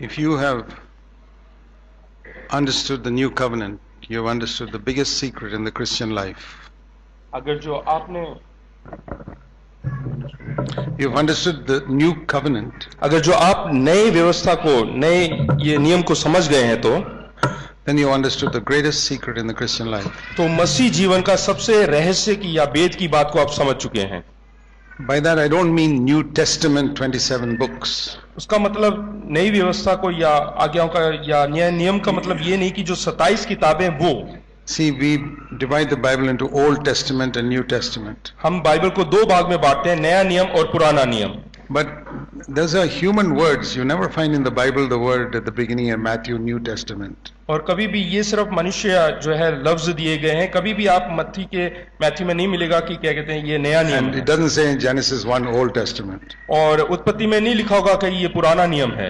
If you have understood the new covenant, you have understood the biggest secret in the Christian life. अगर जो आपने You have understood the new covenant, अगर जो आप नई व्यवस्था को, नए ये नियम को समझ गए हैं, तो then you understood the greatest secret in the Christian life. तो मसीह जीवन का सबसे रहस्य की या वेद की बात को आप समझ चुके हैं. By that I don't mean New Testament 27 books. उसका मतलब नई व्यवस्था को या आज्ञाओं का या न्याय नियम का मतलब ये नहीं कि जो 27 किताबें वो. See, we divide the Bible into Old Testament and New Testament. हम बाइबल को दो भाग में बांटते हैं, नया नियम और पुराना नियम. But there's a human words. You never find in the Bible the word at the beginning of Matthew, New Testament. और कभी भी ये सिर्फ मनुष्य जो है लफ्ज दिए गए हैं, कभी भी आप मैथ्यू में नहीं मिलेगा कि क्या कहते हैं ये नया नियम And है. it doesn't say in Genesis 1 Old Testament. और उत्पत्ति में नहीं लिखा होगा कि ये पुराना नियम है.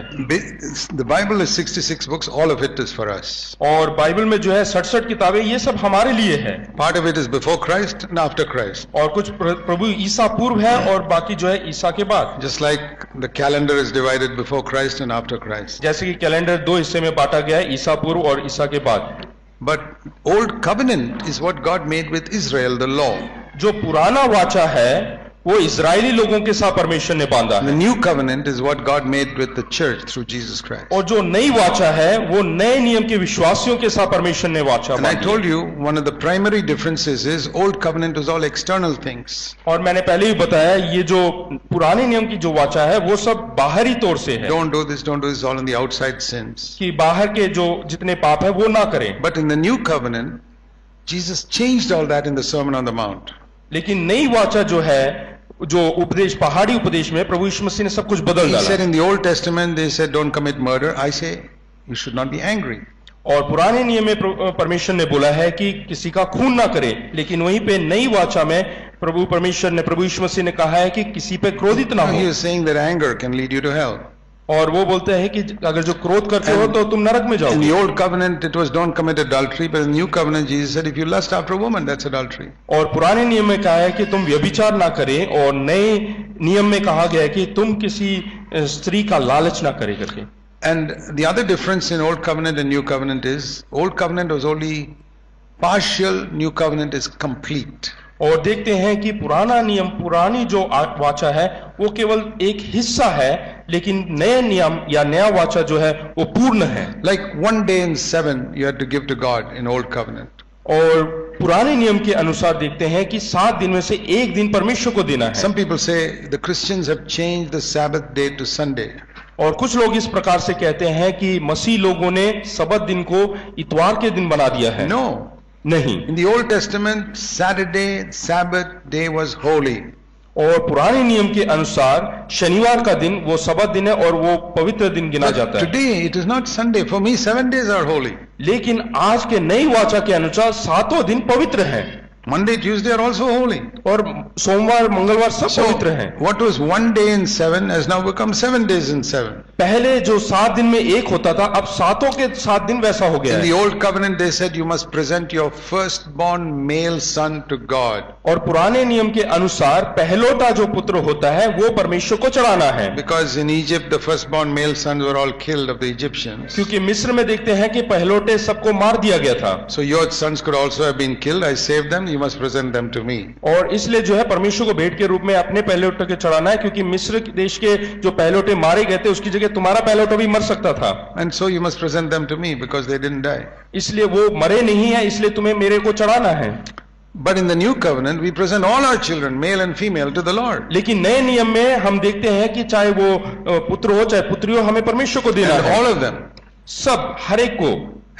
The Bible is 66 books. All of it is for us. और बाइबल में जो है 67 किताबें, ये सब हमारे लिए है. Part of it is before Christ and after Christ. और कुछ प्रभु ईसा पूर्व है और बाकी जो है ईसा के बाद. Just like the calendar is divided before Christ and after Christ. जैसे कि कैलेंडर दो हिस्से में बांटा गया है, ईसा पूर्व और ईसा के बाद. But Old Covenant is what God made with Israel, the law. जो पुराना वाचा है वो इजरायली लोगों के साथ परमेश्वर ने बांधा The है. new covenant is what God made with the church through Jesus Christ. और जो नई वाचा है वो नए नियम के विश्वासियों के साथ परमेश्वर ने वाचा And I बांधी. told you one of the primary differences is Old Covenant was all external things. और मैंने पहले ही बताया ये जो पुराने नियम की जो वाचा है वो सब बाहरी तौर से है Don't do this, all in the outside sins. कि बाहर के जो जितने पाप है वो ना करें. But in the new covenant, Jesus changed all that in the Sermon on the Mount. लेकिन नई वाचा जो है, जो उपदेश, पहाड़ी उपदेश में प्रभु यीशु मसीह ने सब कुछ बदल He said डाला. in the Old Testament, they said don't commit murder. I say you should not be angry. और पुराने नियम में परमेश्वर ने बोला है कि किसी का खून ना करे, लेकिन वहीं पे नई वाचा में प्रभु यीशु मसीह ने कहा है कि किसी पे क्रोधित ना He हो. is saying that anger can lead you to hell. और वो बोलते हैं कि अगर जो क्रोध करते हो तो तुम नरक में In the जाओगे. Old Covenant, it was don't commit adultery, but in the New Covenant, Jesus said if you lust after a woman, that's adultery. और पुराने नियम में कहा है कि तुम व्यभिचार ना करें, और नए नियम में कहा गया है कि तुम किसी स्त्री का लालच ना करे करके. And the other difference in Old Covenant and New Covenant is Old Covenant was only partial, New Covenant is complete. और देखते हैं कि पुराना नियम, पुरानी जो वाचा है वो केवल एक हिस्सा है, लेकिन नए नियम या नया वाचा जो है वो पूर्ण है. Like 1 day in 7 you had to give to God in Old Covenant. और पुराने नियम के अनुसार देखते हैं कि 7 दिन में से एक दिन परमेश्वर को देना है. Some people say the Christians have changed the Sabbath day to Sunday. और कुछ लोग इस प्रकार से कहते हैं कि मसीह लोगों ने सबत दिन को इतवार के दिन बना दिया है. No. नहीं. In the Old Testament, Saturday, Sabbath day was holy. और पुराने नियम के अनुसार शनिवार का दिन वो सबत दिन है और वो पवित्र दिन गिना But जाता है. today it is not Sunday. For me, 7 days are holy. लेकिन आज के नई वाचा के अनुसार 7 दिन पवित्र हैं. Monday, Tuesday are also holy. और सोमवार मंगलवार सब So, पवित्र हैं. what was 1 day in 7 has now become 7 days in 7. पहले जो 7 दिन में एक होता था, अब 7 के 7 दिन वैसा हो गया In the है. Old Covenant, they said you must present your firstborn male son to God. और पुराने नियम के अनुसार पहलोटा जो पुत्र होता है वो परमेश्वर को चढ़ाना है. Because in Egypt, the firstborn male sons were all killed of the Egyptians. क्योंकि मिस्र में देखते हैं कि पहलोटे सबको मार दिया गया था. So your sons could also have been killed. I saved them. You must present them to me. और इसलिए जो है परमेश्वर को भेंट के रूप में अपने पहलोटे के चढ़ाना है, क्योंकि मिस्र देश के जो पहलोटे मारे गए थे उसकी जगह तुम्हारा पहलोटा भी मर सकता था. And so you must present them to me because they didn't die. इसलिए वो मरे नहीं है, इसलिए तुम्हें मेरे को चढ़ाना है. But in the new covenant, we present all our children, male and female, to the Lord. लेकिन नए नियम में हम देखते हैं कि चाहे वो पुत्र हो चाहे पुत्री हो, हमें परमेश्वर को देना And है. all of them. सब, हर एक को.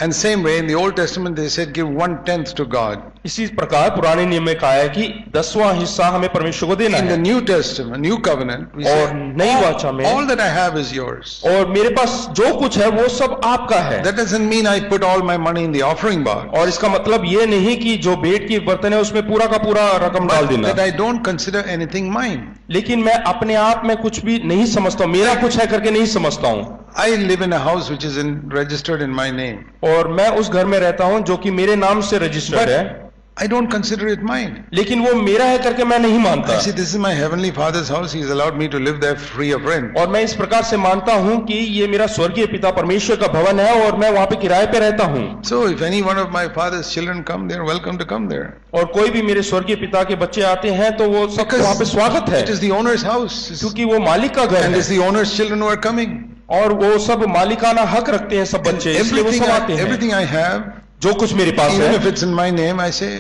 And same way, in the Old Testament, they said give 1/10 to God. इसी प्रकार पुराने नियम में कहा है कि 10वां हिस्सा हमें परमेश्वर को देना In the है. New Testament, New Covenant, we और say नई वाचा में all that I have is yours. और मेरे पास जो कुछ है वो सब आपका है. That doesn't mean I put all my money in the offering box. और इसका मतलब ये नहीं कि जो भेंट की बर्तन है उसमें पूरा का पूरा रकम डाल But देना. that I don't consider anything mine. लेकिन मैं अपने आप में कुछ भी नहीं समझता हूँ, मेरा कुछ है करके नहीं समझता हूँ. I live in a house which is registered in my name. और मैं उस घर में रहता हूँ जो कि मेरे नाम से रजिस्टर्ड है. I don't consider it mine. लेकिन वो मेरा है करके मैं नहीं I मानता। say, this is my heavenly Father's house. He's allowed me to live there free of rent. और मैं इस प्रकार से मानता हूँ कि ये मेरा स्वर्गीय पिता परमेश्वर का भवन है और मैं वहाँ पे किराए पे रहता हूँ। So if any one of my Father's children come, they're welcome to come there. और कोई भी मेरे स्वर्गीय पिता के बच्चे आते हैं तो वो सब वहाँ पे स्वागत है, It is the owner's house. क्योंकि वो मालिक का घर And है it's the owner's children who are coming. और वो सब मालिकाना हक रखते हैं सब And बच्चे, इसलिए वो सब आते हैं। everything I have, जो कुछ मेरे पास even है, if it's in my name, I say,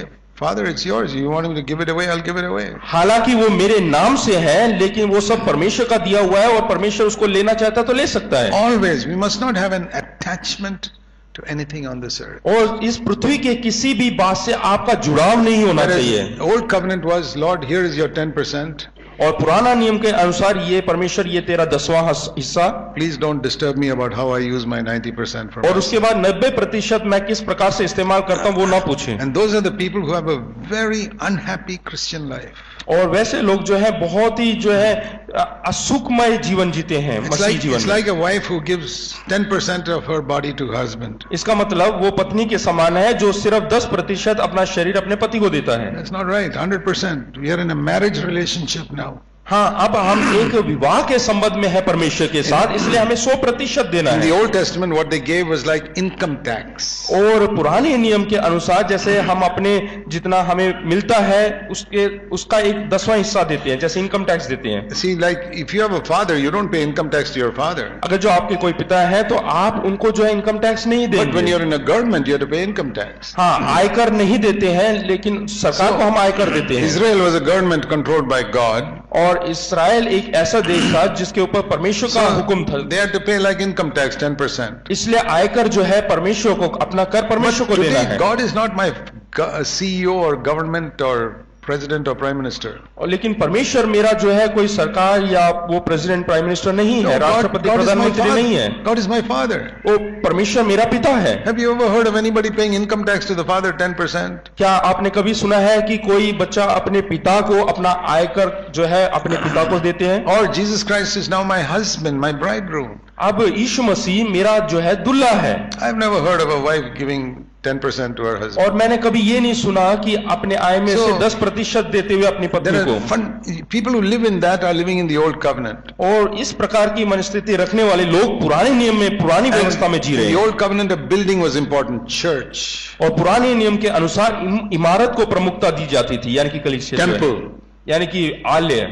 Father, it's yours. You want me to give it away? I'll give it away. हालांकि वो मेरे नाम से है, लेकिन वो सब परमेश्वर का दिया हुआ है और परमेश्वर उसको लेना चाहता है तो ले सकता है। Always, we must not have an attachment to anything on this earth. और इस पृथ्वी के किसी भी बात से आपका जुड़ाव नहीं होना चाहिए। Whereas the old covenant was, Lord, here is your 10%. और पुराना नियम के अनुसार ये परमेश्वर ये तेरा 10वां हिस्सा, Please don't disturb me about how I use my 90% for और myself. उसके बाद 90% मैं किस प्रकार से इस्तेमाल करता हूँ वो ना पूछें। And those are the people who have a very unhappy Christian life. और वैसे लोग जो है बहुत ही जो है असुखमय जीवन जीते हैं मसीही जीवन It's में। like a wife who gives 10% of her body to her husband. इसका मतलब वो पत्नी के समान है जो सिर्फ 10% अपना शरीर अपने पति को देता है। That's not right. 100%. We are in a marriage relationship now. हाँ, अब हम एक विवाह के संबंध में है परमेश्वर के साथ, इसलिए हमें 100% देना In the है। Old Testament, what they gave was like income tax. और पुराने नियम के अनुसार जैसे हम अपने जितना हमें मिलता है उसका एक 10वां हिस्सा देते हैं, जैसे इनकम टैक्स देते हैं। See, like if you have a father, you don't pay income tax to your father. अगर जो आपके कोई पिता है तो आप उनको जो है इनकम टैक्स नहीं But when देंगे। you're in a government, you have to pay income tax. हाँ, आयकर नहीं देते हैं, लेकिन सरकार को हम आयकर देते हैं। Israel was a government controlled by God. और इसराइल एक ऐसा देश था जिसके ऊपर परमेश्वर का हुक्म था, They had to pay like income tax 10%. इसलिए आयकर जो है परमेश्वर को अपना कर परमेश्वर को देना Today, है। God is not my CEO or government or president or prime minister. और लेकिन परमेश्वर मेरा जो है कोई सरकार या वो प्रेसिडेंट प्राइम मिनिस्टर नहीं है, राष्ट्रपति God is my प्रधानमंत्री नहीं है, father. God is my father. वो परमेश्वर मेरा पिता है। Have you ever heard of anybody paying income tax to the father 10%? क्या आपने कभी सुना है कि कोई बच्चा अपने पिता को अपना आयकर जो है अपने पिता को देते हैं? Or Jesus Christ is now my husband, my bridegroom. अब यीशु मसीह मेरा जो है दुल्हा है। I've never heard of a wife giving 10% to her husband. और मैंने कभी ये नहीं सुना कि अपने आय में से 10% देते हुए अपनी पत्नी There को। are people who live in that are living in the old covenant. और इस प्रकार की मनस्थिति रखने वाले लोग पुराने नियम में पुरानी व्यवस्था में जी रहे In the हैं। old covenant, a building was important, church, और पुराने नियम के अनुसार इमारत को प्रमुखता दी जाती थी, यानी कि कलीसिया जो है, temple, यानी कि आलय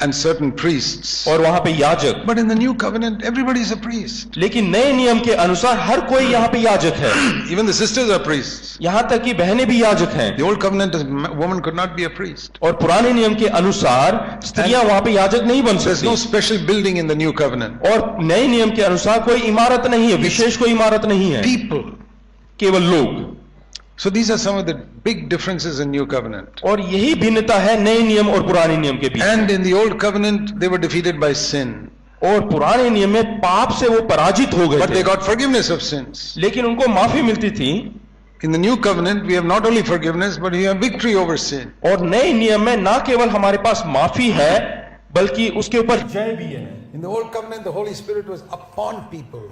and certain priests. और वहां पे याजक। But in the new covenant, everybody is a priest. लेकिन नए नियम के अनुसार हर कोई यहाँ पे याजक है, Even the sisters are priests. यहाँ तक कि बहनें भी याजक हैं। The old covenant, a woman could not be a priest. और पुराने नियम के अनुसार स्त्रियां वहां पे याजक नहीं बन There's no सकती। special building in the new covenant. और नए नियम के अनुसार कोई इमारत नहीं है, विशेष कोई इमारत नहीं है, People. केवल लोग। So these are some of the big differences in new covenant. और यही भिन्नता है नए नियम और पुराने नियम के बीच। And in the old covenant, they were defeated by sin. और पुराने नियम में पाप से वो पराजित हो गए But they थे, got forgiveness of sins. लेकिन उनको माफी मिलती थी। In the new covenant, we have not only forgiveness, but we have victory over sin. और नए नियम में ना केवल हमारे पास माफी है बल्कि उसके ऊपर जय भी है। In the old covenant, the Holy Spirit was upon people.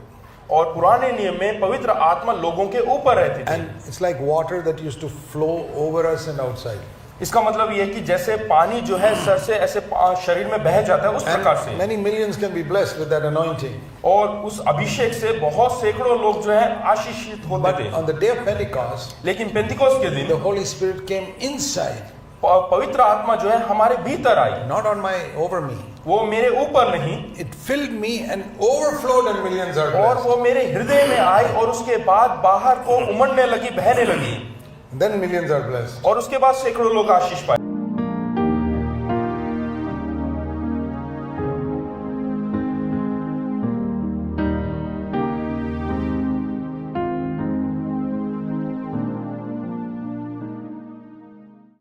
और पुराने नियम में पवित्र आत्मा लोगों के ऊपर रहती थी। And it's like water that used to flow over us and outside. इसका मतलब ये है कि जैसे पानी जो है सर से ऐसे शरीर में बह जाता है उस प्रकार से। And many millions can be blessed with that anointing. और उस अभिषेक से बहुत सैकड़ों लोग जो है आशीषित होते But थे। on the day of Pentecost, लेकिन पेंतिकोस्त के दिन the Holy Spirit came inside, पवित्र आत्मा जो है हमारे भीतर आई, not on my, over me. वो मेरे ऊपर नहीं, It filled me and overflowed and millions are और blessed. वो मेरे हृदय में आई और उसके बाद बाहर को उमड़ने लगी, बहने लगी, Then millions are blessed. और उसके बाद सैकड़ों लोग आशीष पाए।